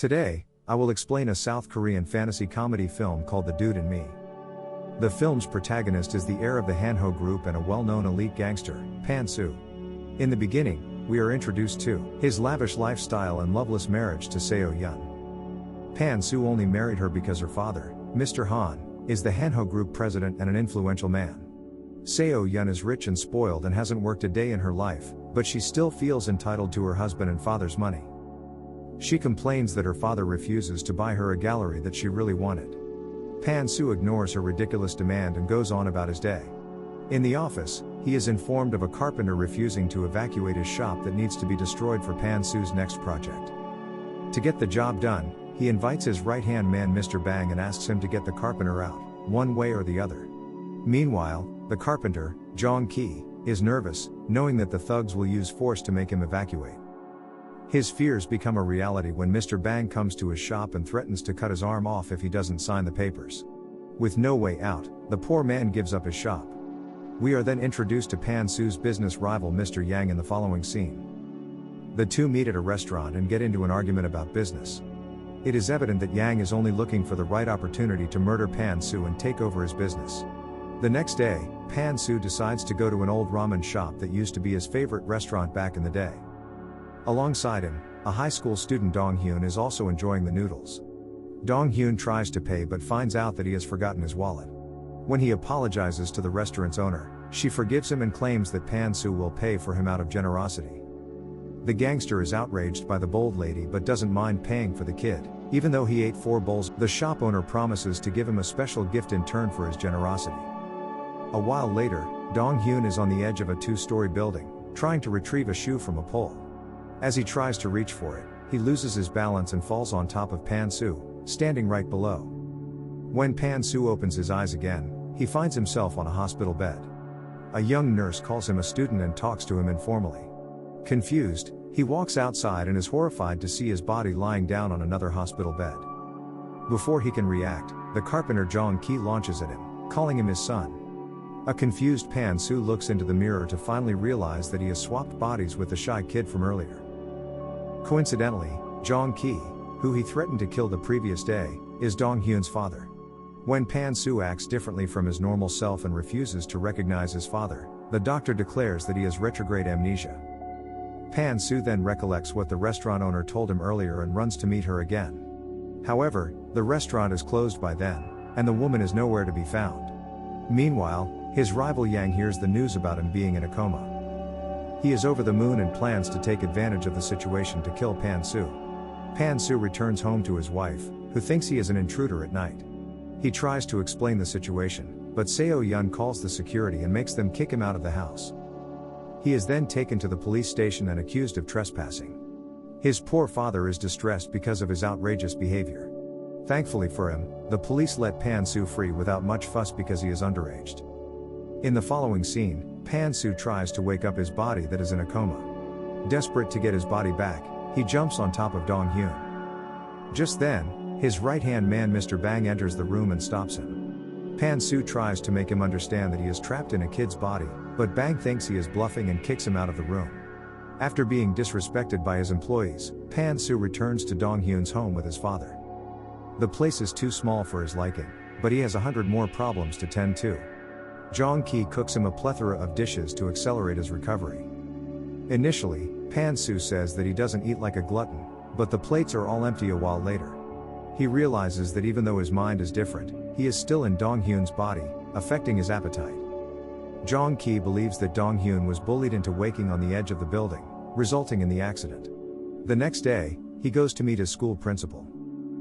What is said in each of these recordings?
Today, I will explain a South Korean fantasy comedy film called The Dude in Me. The film's protagonist is the heir of the Hanho Group and a well-known elite gangster, Pan-soo. In the beginning, we are introduced to his lavish lifestyle and loveless marriage to Seo-yeon. Pan-soo only married her because her father, Mr. Han, is the Hanho Group president and an influential man. Seo-yeon is rich and spoiled and hasn't worked a day in her life, but she still feels entitled to her husband and father's money. She complains that her father refuses to buy her a gallery that she really wanted. Pan-soo ignores her ridiculous demand and goes on about his day. In the office, he is informed of a carpenter refusing to evacuate his shop that needs to be destroyed for Pan-soo's next project. To get the job done, he invites his right-hand man Mr. Bang and asks him to get the carpenter out, one way or the other. Meanwhile, the carpenter, Jong-ki, is nervous, knowing that the thugs will use force to make him evacuate. His fears become a reality when Mr. Bang comes to his shop and threatens to cut his arm off if he doesn't sign the papers. With no way out, the poor man gives up his shop. We are then introduced to Pan-soo's business rival Mr. Yang in the following scene. The two meet at a restaurant and get into an argument about business. It is evident that Yang is only looking for the right opportunity to murder Pan-soo and take over his business. The next day, Pan-soo decides to go to an old ramen shop that used to be his favorite restaurant back in the day. Alongside him, a high school student Dong-hyun is also enjoying the noodles. Dong-hyun tries to pay but finds out that he has forgotten his wallet. When he apologizes to the restaurant's owner, she forgives him and claims that Pan-soo will pay for him out of generosity. The gangster is outraged by the bold lady but doesn't mind paying for the kid, even though he ate 4 bowls. The shop owner promises to give him a special gift in turn for his generosity. A while later, Dong-hyun is on the edge of a 2-story building, trying to retrieve a shoe from a pole. As he tries to reach for it, he loses his balance and falls on top of Pan-soo, standing right below. When Pan-soo opens his eyes again, he finds himself on a hospital bed. A young nurse calls him a student and talks to him informally. Confused, he walks outside and is horrified to see his body lying down on another hospital bed. Before he can react, the carpenter Jong-ki launches at him, calling him his son. A confused Pan-soo looks into the mirror to finally realize that he has swapped bodies with the shy kid from earlier. Coincidentally, Jong-ki, who he threatened to kill the previous day, is Dong-hyun's father. When Pan-soo acts differently from his normal self and refuses to recognize his father, the doctor declares that he has retrograde amnesia. Pan-soo then recollects what the restaurant owner told him earlier and runs to meet her again. However, the restaurant is closed by then, and the woman is nowhere to be found. Meanwhile, his rival Yang hears the news about him being in a coma. He is over the moon and plans to take advantage of the situation to kill Pan-soo. Pan-soo returns home to his wife, who thinks he is an intruder at night. He tries to explain the situation, but Seo-yeon calls the security and makes them kick him out of the house. He is then taken to the police station and accused of trespassing. His poor father is distressed because of his outrageous behavior. Thankfully for him, the police let Pan-soo free without much fuss because he is underaged. In the following scene, Pan-soo tries to wake up his body that is in a coma. Desperate to get his body back, he jumps on top of Dong-hyun. Just then, his right-hand man Mr. Bang enters the room and stops him. Pan-soo tries to make him understand that he is trapped in a kid's body, but Bang thinks he is bluffing and kicks him out of the room. After being disrespected by his employees, Pan-soo returns to Dong-hyun's home with his father. The place is too small for his liking, but he has 100 more problems to tend to. Jong-ki cooks him a plethora of dishes to accelerate his recovery. Initially, Pan-soo says that he doesn't eat like a glutton, but the plates are all empty a while later. He realizes that even though his mind is different, he is still in Dong-hyun's body, affecting his appetite. Jong-ki believes that Dong-hyun was bullied into waking on the edge of the building, resulting in the accident. The next day, he goes to meet his school principal.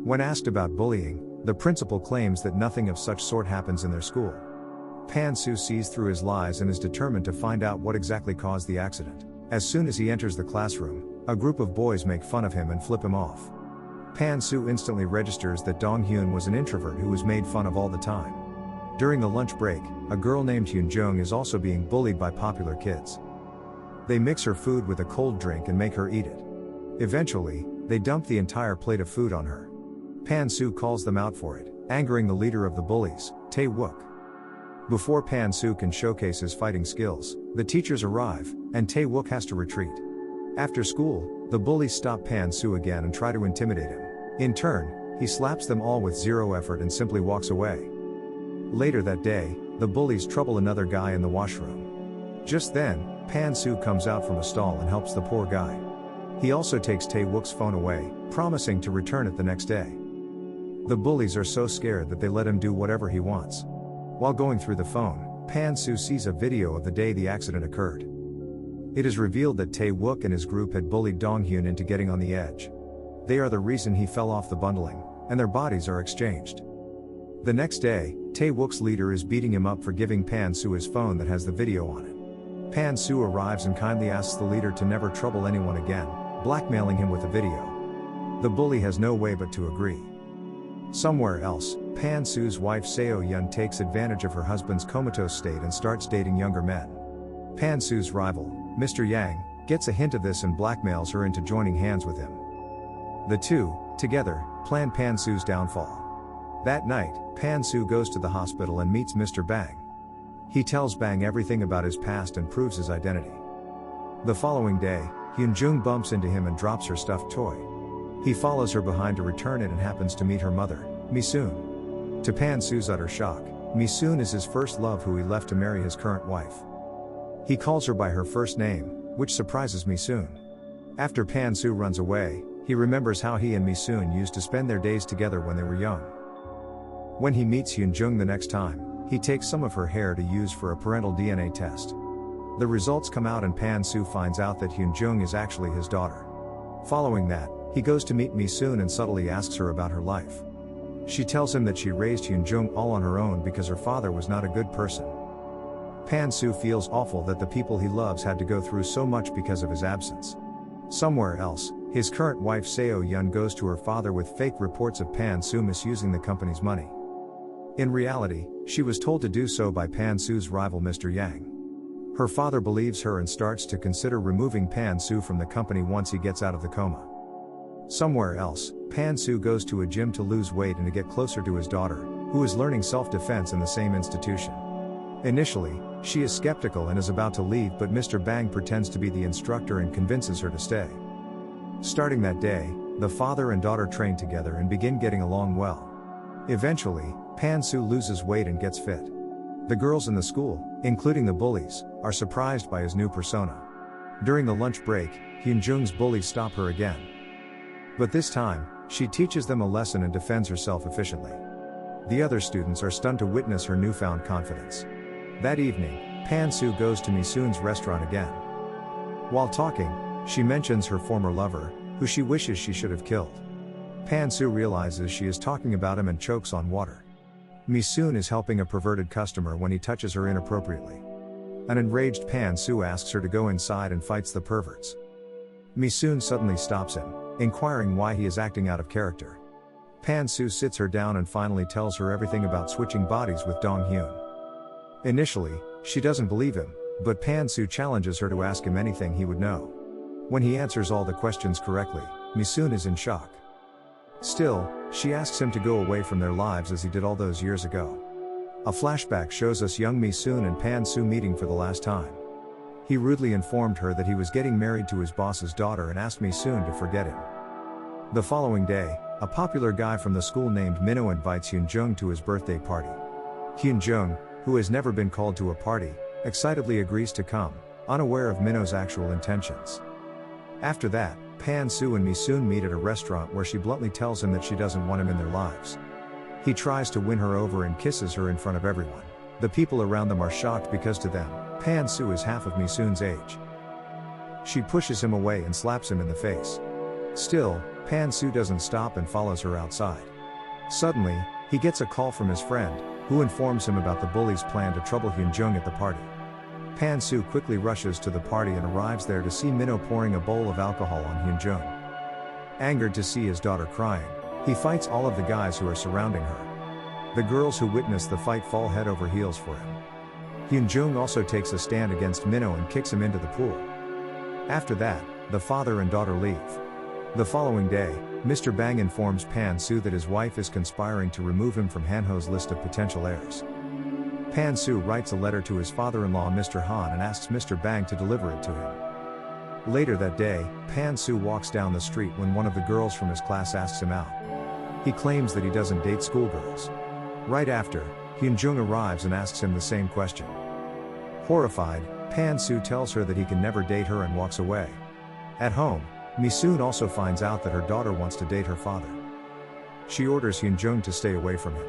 When asked about bullying, the principal claims that nothing of such sort happens in their school. Pan-soo sees through his lies and is determined to find out what exactly caused the accident. As soon as he enters the classroom, a group of boys make fun of him and flip him off. Pan-soo instantly registers that Dong-hyun was an introvert who was made fun of all the time. During the lunch break, a girl named Hyun-jung is also being bullied by popular kids. They mix her food with a cold drink and make her eat it. Eventually, they dump the entire plate of food on her. Pan-soo calls them out for it, angering the leader of the bullies, Tae-wook. Before Pan-soo can showcase his fighting skills, the teachers arrive, and Tae-wook has to retreat. After school, the bullies stop Pan-soo again and try to intimidate him. In turn, he slaps them all with zero effort and simply walks away. Later that day, the bullies trouble another guy in the washroom. Just then, Pan-Su comes out from a stall and helps the poor guy. He also takes Tae-wook's phone away, promising to return it the next day. The bullies are so scared that they let him do whatever he wants. While going through the phone, Pan-Su sees a video of the day the accident occurred. It is revealed that Tae-wook and his group had bullied Dong-hyun into getting on the edge. They are the reason he fell off the bundling, and their bodies are exchanged. The next day, Tae-wook's leader is beating him up for giving Pan-Su his phone that has the video on it. Pan-Su arrives and kindly asks the leader to never trouble anyone again, blackmailing him with the video. The bully has no way but to agree. Somewhere else, Pan-Su's wife Seo-yeon takes advantage of her husband's comatose state and starts dating younger men. Pan-Su's rival, Mr. Yang, gets a hint of this and blackmails her into joining hands with him. The two, together, plan Pan-Su's downfall. That night, Pan-Su goes to the hospital and meets Mr. Bang. He tells Bang everything about his past and proves his identity. The following day, Hyun-jung bumps into him and drops her stuffed toy. He follows her behind to return it and happens to meet her mother, Mi-soon. To Pan-Su's utter shock, Mi-soon is his first love who he left to marry his current wife. He calls her by her first name, which surprises Mi-soon. After Pan-Su runs away, he remembers how he and Mi-soon used to spend their days together when they were young. When he meets Hyun-jung the next time, he takes some of her hair to use for a parental DNA test. The results come out and Pan-Su finds out that Hyun-jung is actually his daughter. Following that, he goes to meet Mi-soon and subtly asks her about her life. She tells him that she raised Hyun-jung all on her own because her father was not a good person. Pan-Su feels awful that the people he loves had to go through so much because of his absence. Somewhere else, his current wife Seo-yeon goes to her father with fake reports of Pan-Su misusing the company's money. In reality, she was told to do so by Pan-Su's rival Mr. Yang. Her father believes her and starts to consider removing Pan-Su from the company once he gets out of the coma. Somewhere else, Pan-Su goes to a gym to lose weight and to get closer to his daughter, who is learning self-defense in the same institution. Initially, she is skeptical and is about to leave, but Mr. Bang pretends to be the instructor and convinces her to stay. Starting that day, the father and daughter train together and begin getting along well. Eventually, Pan-Su loses weight and gets fit. The girls in the school, including the bullies, are surprised by his new persona. During the lunch break, Hyun-jung's bullies stop her again. But this time, she teaches them a lesson and defends herself efficiently. The other students are stunned to witness her newfound confidence. That evening, Pan-Su goes to Mi-soon's restaurant again. While talking, she mentions her former lover, who she wishes she should have killed. Pan-Su realizes she is talking about him and chokes on water. Mi-soon is helping a perverted customer when he touches her inappropriately. An enraged Pan-Su asks her to go inside and fights the perverts. Mi-soon suddenly stops him, inquiring why he is acting out of character. Pan-Su sits her down and finally tells her everything about switching bodies with Dong-hyun. Initially, she doesn't believe him, but Pan-Su challenges her to ask him anything he would know. When he answers all the questions correctly, Mi-soon is in shock. Still, she asks him to go away from their lives as he did all those years ago. A flashback shows us young Mi-soon and Pan-Su meeting for the last time. He rudely informed her that he was getting married to his boss's daughter and asked Mi-soon to forget him. The following day, a popular guy from the school named Minho invites Hyun-jung to his birthday party. Hyun-jung, who has never been called to a party, excitedly agrees to come, unaware of Minho's actual intentions. After that, Pan-Su and Mi-soon meet at a restaurant where she bluntly tells him that she doesn't want him in their lives. He tries to win her over and kisses her in front of everyone. The people around them are shocked because to them, Pan-Su is half of Mi-soon's age. She pushes him away and slaps him in the face. Still, Pan-Su doesn't stop and follows her outside. Suddenly, he gets a call from his friend, who informs him about the bullies' plan to trouble Hyun-jung at the party. Pan-Su quickly rushes to the party and arrives there to see Minho pouring a bowl of alcohol on Hyun-jung. Angered to see his daughter crying, he fights all of the guys who are surrounding her. The girls who witness the fight fall head over heels for him. Hyun-jung also takes a stand against Minho and kicks him into the pool. After that, the father and daughter leave. The following day, Mr. Bang informs Pan-Su that his wife is conspiring to remove him from Han-ho's list of potential heirs. Pan-Su writes a letter to his father-in-law Mr. Han and asks Mr. Bang to deliver it to him. Later that day, Pan-Su walks down the street when one of the girls from his class asks him out. He claims that he doesn't date schoolgirls. Right after, Hyunjung arrives and asks him the same question. Horrified, Pan-soo tells her that he can never date her and walks away. At home, Mi-soon also finds out that her daughter wants to date her father. She orders Hyunjung to stay away from him.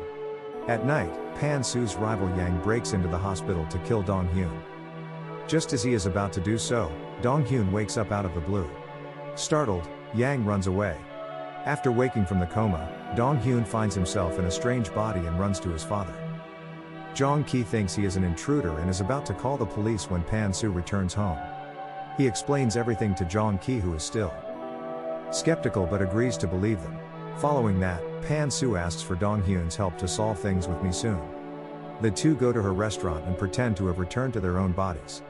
At night, Pan-soo's rival Yang breaks into the hospital to kill Dong-hyun. Just as he is about to do so, Dong-hyun wakes up out of the blue. Startled, Yang runs away. After waking from the coma, Dong-hyun finds himself in a strange body and runs to his father. Jong-ki thinks he is an intruder and is about to call the police when Pan-soo returns home. He explains everything to Jong-ki, who is still skeptical but agrees to believe them. Following that, Pan-soo asks for Dong-hyun's help to solve things with Mi-soon. The two go to her restaurant and pretend to have returned to their own bodies.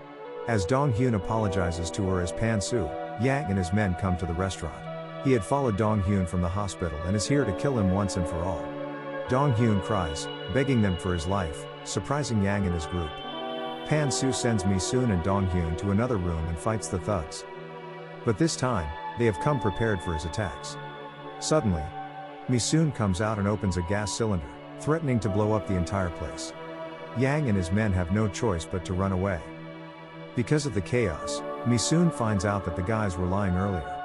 As Dong-hyun apologizes to her as Pan-soo, Yang and his men come to the restaurant. He had followed Dong-hyun from the hospital and is here to kill him once and for all. Dong-hyun cries, begging them for his life, surprising Yang and his group. Pan-soo sends Mi-soon and Dong-hyun to another room and fights the thugs. But this time, they have come prepared for his attacks. Suddenly, Mi-soon comes out and opens a gas cylinder, threatening to blow up the entire place. Yang and his men have no choice but to run away. Because of the chaos, Mi-soon finds out that the guys were lying earlier.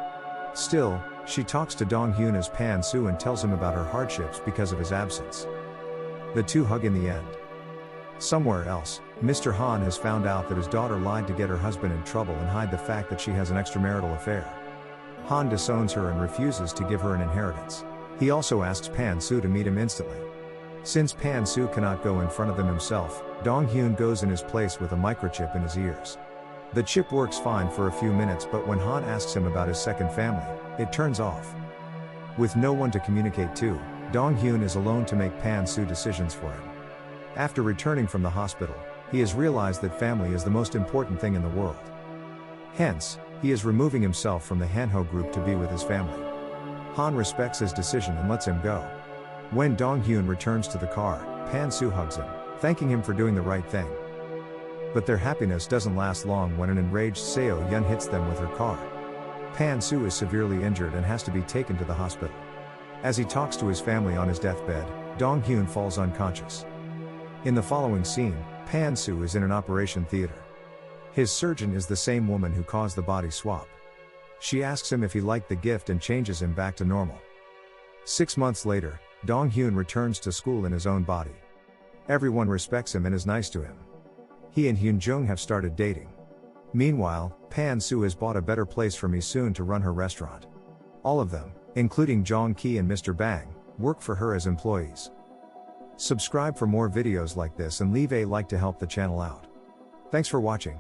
Still, she talks to Dong-hyun as Pan-soo and tells him about her hardships because of his absence. The two hug in the end. Somewhere else, Mr. Han has found out that his daughter lied to get her husband in trouble and hide the fact that she has an extramarital affair. Han disowns her and refuses to give her an inheritance. He also asks Pan-soo to meet him instantly. Since Pan-soo cannot go in front of them himself, Dong-hyun goes in his place with a microchip in his ears. The chip works fine for a few minutes, but when Han asks him about his second family, it turns off. With no one to communicate to, Dong-hyun is alone to make Pan-soo decisions for him. After returning from the hospital, he has realized that family is the most important thing in the world. Hence, he is removing himself from the Hanho group to be with his family. Han respects his decision and lets him go. When Dong-hyun returns to the car, Pan-soo hugs him, thanking him for doing the right thing. But their happiness doesn't last long when an enraged Seo-yun hits them with her car. Pan-soo is severely injured and has to be taken to the hospital. As he talks to his family on his deathbed, Dong-hyun falls unconscious. In the following scene, Pan-soo is in an operation theater. His surgeon is the same woman who caused the body swap. She asks him if he liked the gift and changes him back to normal. 6 months later, Dong-hyun returns to school in his own body. Everyone respects him and is nice to him. He and Hyunjung have started dating. Meanwhile, Pan-soo has bought a better place for Mi-soon to run her restaurant. All of them, including Jong-ki and Mr. Bang, work for her as employees. Subscribe for more videos like this and leave a like to help the channel out. Thanks for watching.